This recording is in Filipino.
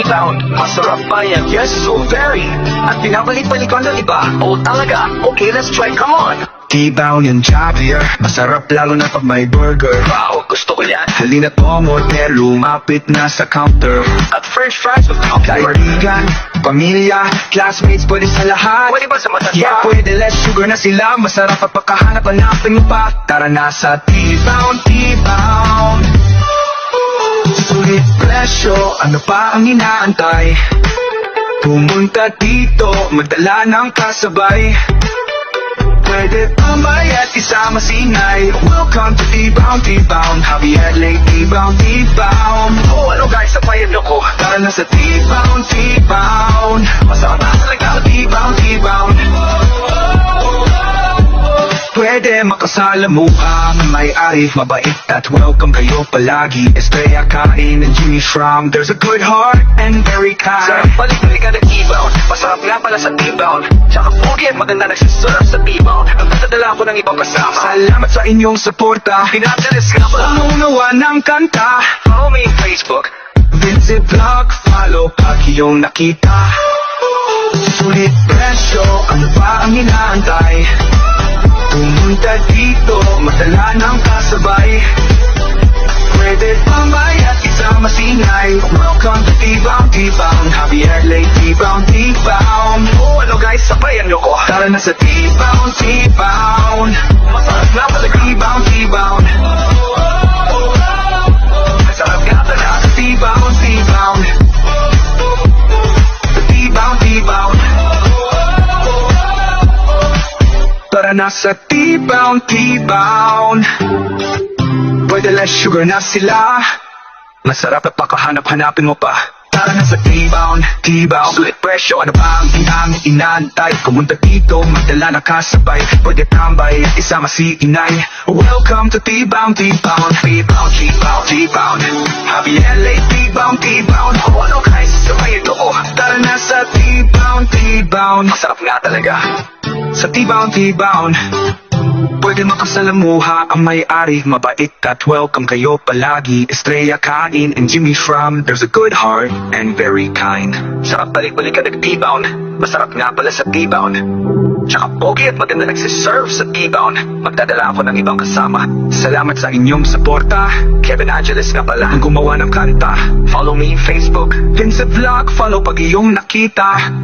T-Bound. Masarap pa yan, yes, so very. At pinabalik-balik ko na, diba? Oh, talaga? Okay, let's try, come on. T-Bound yung Javier, masarap lalo na pag may burger. Wow, gusto ko yan. Halina to, model, lumapit na sa counter. At french fries with popcorn. Kaibigan, pamilya, classmates, pwede sa lahat. Pwede ba sa matatanda? Yeah, pwede, less sugar na sila. Masarap at pagkahanap, hanapin mo pa. Tara na sa T-Bound, T-Bound. Sulit presyo, ano pa ang inaantay? Pumunta dito, magdala ng kasabay. Pwede pamay at isama sinay. Welcome to T-Bound, T-Bound. Javier late, T-Bound, T-Bound. Oh, ano guys, sabayan niyo ko. Tara na sa T-Bound, T-Bound. Masarap na talaga. T-Bound, T-Bound. Pwede makasalamuha, may-ari, mabait at welcome kayo palagi. Estrella, Kain, and Jimmy Schramm. There's a good heart and very Sarap kind. balik-balik ka ng T-Bound. Masarap nga pala sa T-Bound. Tsaka pogi at maganda nagsiserve sa T-Bound. Nagdadala ko ng ibang kasama. Salamat sa inyong suporta. Pinadalis ka pala. Pamunuan ng kanta. Follow me on Facebook. Vince Vlog, follow pag iyong nakita. Sulit presyo, ano pa ang inaantay? Pumunta dito, madala ng kasabay. Pwede pamay at isama sinay. Welcome to T-Bound, T-Bound. Javier late, T-Bound, T-Bound. Oh, ano guys, sabayan niyo ko. Tara na sa T-Bound, T-Bound. Masarap nga talaga. T-Bound, T-Bound. Masarap nga talaga. T-Bound, T-Bound. T-Bound, T-Bound. Tara na sa T-Bound, T-Bound. Pwede less sugar na sila. Masarap at pakahanap-hanapin mo pa. Tara na sa T-Bound, T-Bound. Sulit presyo, ano pa ang inaantay? Pumunta dito, magdala na kasabay. Pwede tambay at isama si inay. Welcome to T-Bound, T-Bound. T-Bound, T-Bound, T-Bound. Javier late, T-Bound, T-Bound. Oh, ano guys, sabayan niyo ko. Tara na sa T-Bound, T-Bound. Masarap nga talaga. Sa T-Bound, T-Bound. Pwede makasalamuha ang may-ari, mabait at welcome kayo palagi. Estrella, Kain, and Jimmy Schramm. There's a good heart and very kind. Sarap balik-balik ka ng T-Bound. Masarap nga pala sa T-Bound. Tsaka pogi at maganda nagsiserve sa T-Bound. Magdadala ako ng ibang kasama. Salamat sa inyong suporta. Kevin Angeles nga pala. Ang gumawa ng kanta. Follow me on Facebook. Vince Vlog, follow pag iyong nakita.